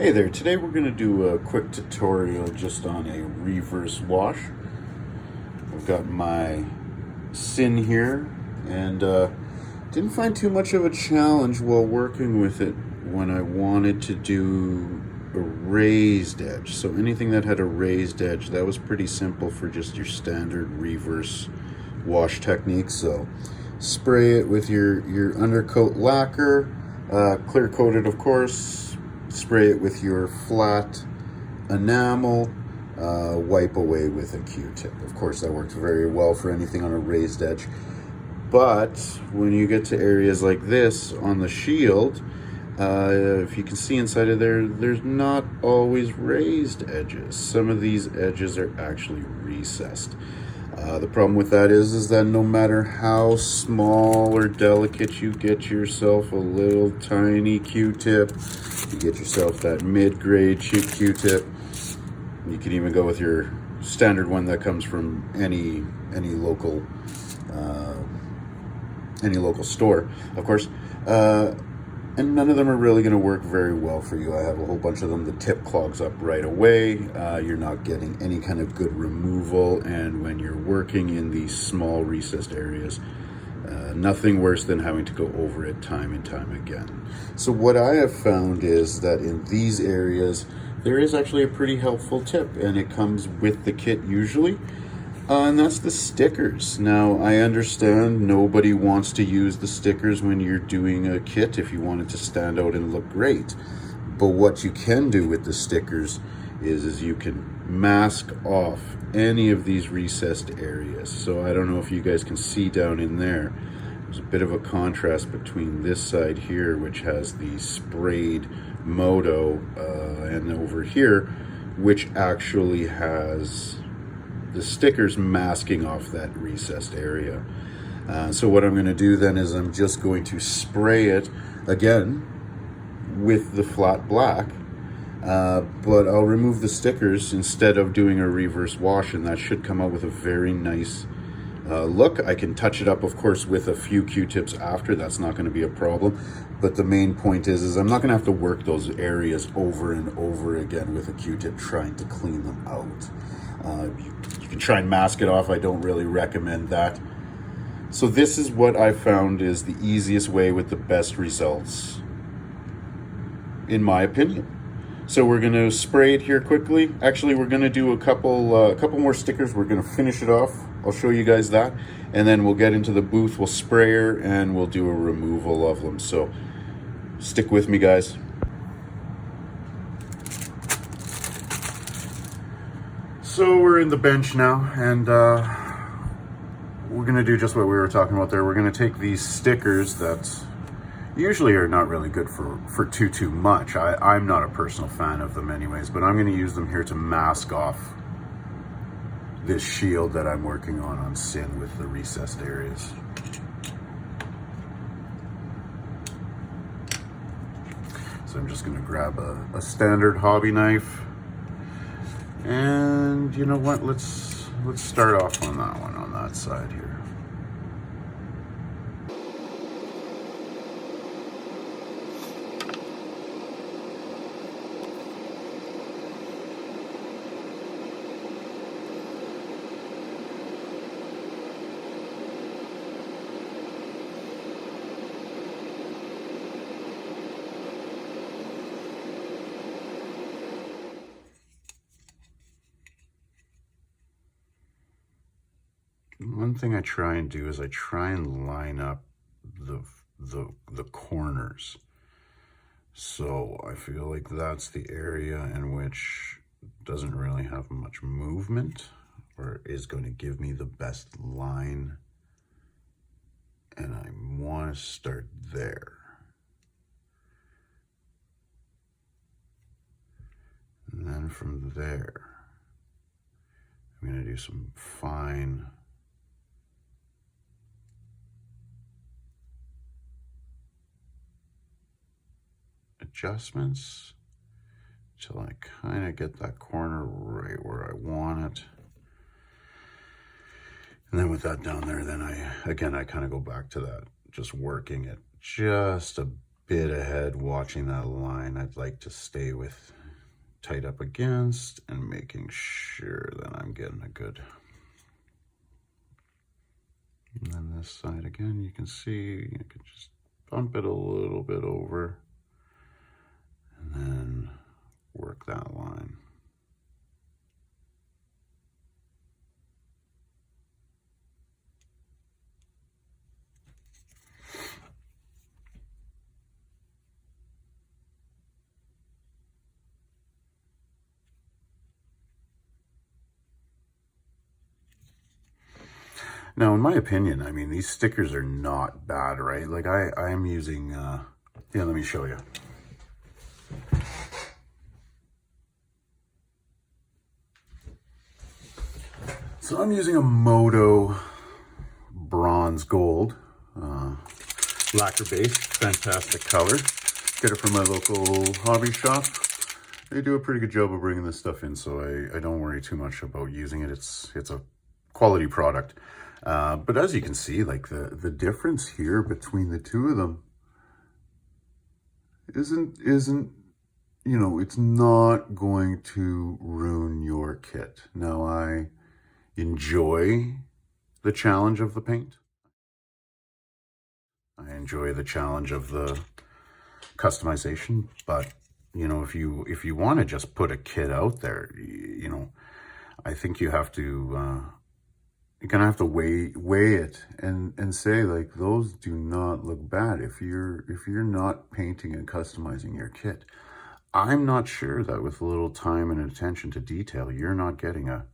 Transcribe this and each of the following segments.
Hey there, today we're going to do a quick tutorial just on a reverse wash. I've got my Sin here and didn't find too much of a challenge while working with it when I wanted to do a raised edge. So anything that had a raised edge, that was pretty simple for just your standard reverse wash technique. So spray it with your undercoat lacquer, clear coated of course. Spray it with your flat enamel, wipe away with a Q-tip. Of course, that works very well for anything on a raised edge. But when you get to areas like this on the shield, if you can see inside of there, there's not always raised edges. Some of these edges are actually recessed. The problem with that is that no matter how small or delicate you get yourself a little tiny Q-tip, you get yourself that mid-grade cheap Q-tip. You can even go with your standard one that comes from any local store, of course. And none of them are really going to work very well for you. I have a whole bunch of them. The tip clogs up right away. You're not getting any kind of good removal. And when you're working in these small recessed areas, nothing worse than having to go over it time and time again. So what I have found is that in these areas, there is actually a pretty helpful tip, and it comes with the kit usually. And that's the stickers. Now, I understand nobody wants to use the stickers when you're doing a kit if you want it to stand out and look great. But what you can do with the stickers is you can mask off any of these recessed areas. So I don't know if you guys can see down in there. There's a bit of a contrast between this side here, which has the sprayed Moto, and over here, which actually has the stickers masking off that recessed area. So what I'm going to do then is I'm just going to spray it again with the flat black, but I'll remove the stickers instead of doing a reverse wash, and that should come out with a very nice look. I can touch it up, of course, with a few Q-tips after. That's not going to be a problem. But the main point is I'm not going to have to work those areas over and over again with a Q-tip trying to clean them out. You can try and mask it off. I don't really recommend that. So this is what I found is the easiest way with the best results, in my opinion. So we're going to spray it here quickly. Actually, we're going to do a couple more stickers. We're going to finish it off. I'll show you guys that. And then we'll get into the booth. We'll spray her and we'll do a removal of them. So stick with me, guys. So we're in the bench now, and we're going to do just what we were talking about there. We're going to take these stickers that usually are not really good for too much. I'm not a personal fan of them anyways, but I'm going to use them here to mask off this shield that I'm working on Sin with the recessed areas. So I'm just going to grab a standard hobby knife. And you know what, let's start off on that one, on that side here. One thing I try and do is I try and line up the corners. So I feel like that's the area in which doesn't really have much movement, or is going to give me the best line. And I want to start there. And then from there, I'm going to do some fine adjustments till I kind of get that corner right where I want it. And then with that down there, then I kind of go back to that, just working it just a bit ahead, watching that line. I'd like to stay with tight up against and making sure that I'm getting a good. And then this side again, you can see, you can just bump it a little bit over and then work that line. Now, in my opinion, I mean, these stickers are not bad, right? Like I'm using, yeah, let me show you. So I'm using a Moto bronze gold, lacquer base, fantastic color. Get it from my local hobby shop. They do a pretty good job of bringing this stuff in, so I don't worry too much about using it. It's a quality product. But as you can see, like the difference here between the two of them isn't, you know, it's not going to ruin your kit. Now, I enjoy the challenge of the paint. I enjoy the challenge of the customization, but you know, if you want to just put a kit out there, you know, I think you have to you're gonna have to weigh it and say, like, those do not look bad if you're not painting and customizing your kit. I'm not sure that with a little time and attention to detail, you're not getting a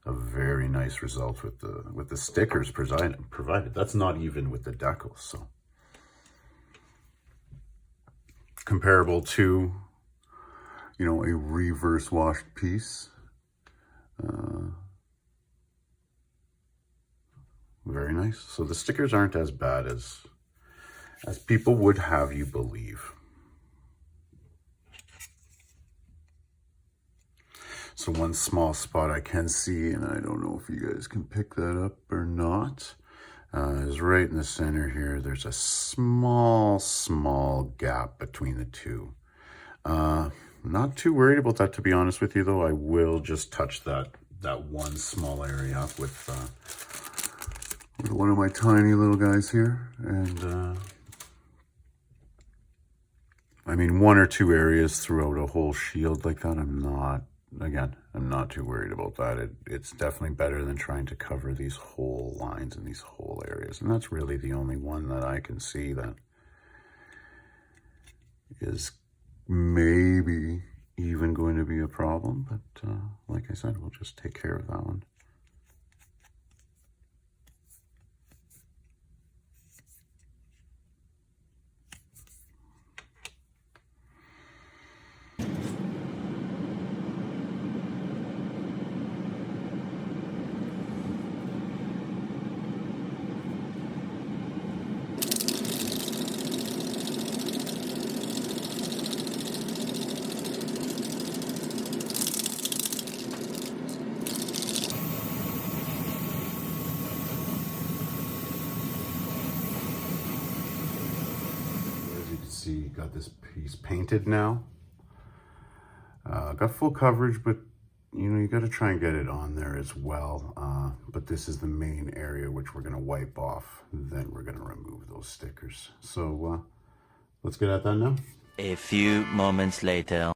very nice result with the stickers provided. That's not even with the decals. So comparable to, you know, a reverse washed piece. Very nice. So the stickers aren't as bad as people would have you believe. So one small spot I can see, and I don't know if you guys can pick that up or not, is right in the center here. There's a small gap between the two. Not too worried about that, to be honest with you, though. I will just touch that one small area with one of my tiny little guys here. And I mean, one or two areas throughout a whole shield like that, I'm not too worried about that. It's definitely better than trying to cover these whole lines and these whole areas. And that's really the only one that I can see that is maybe even going to be a problem. But like I said, we'll just take care of that one. See, got this piece painted now. Got full coverage, but you know, you got to try and get it on there as well. But this is the main area which we're going to wipe off. Then we're going to remove those stickers. So let's get at that now. A few moments later.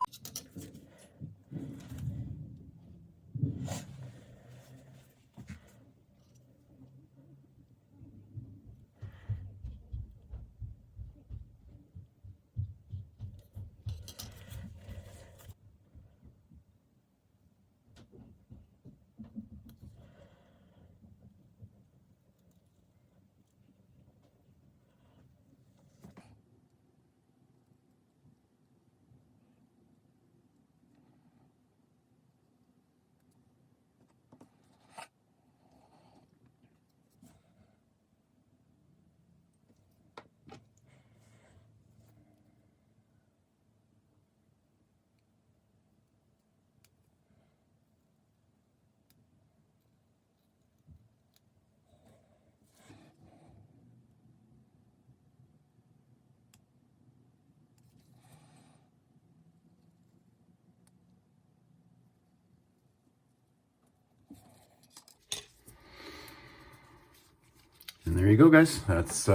And there you go, guys. That's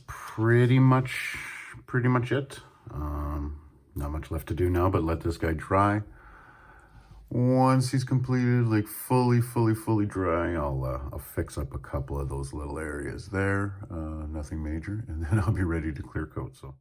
pretty much it. Not much left to do now, but let this guy dry. Once he's completed, like fully dry, I'll fix up a couple of those little areas there. Nothing major, and then I'll be ready to clear coat. So.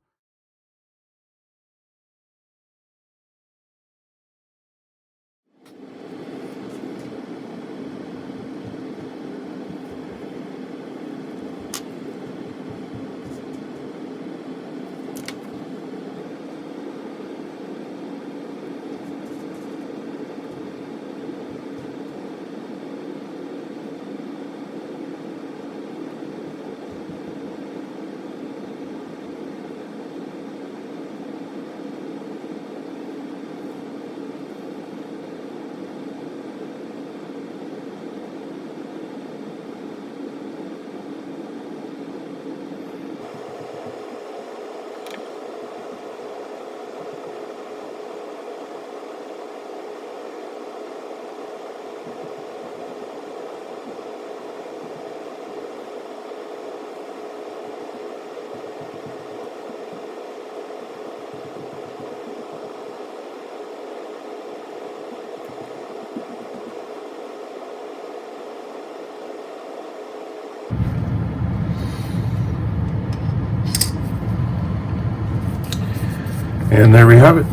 And there we have it.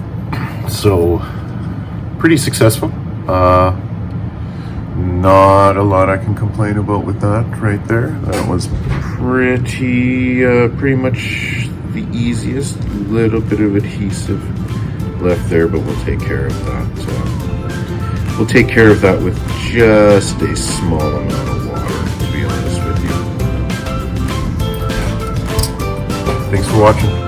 So, pretty successful. Not a lot I can complain about with that right there. That was pretty much the easiest. Little bit of adhesive left there, but we'll take care of that. We'll take care of that with just a small amount of water, to be honest with you. Thanks for watching.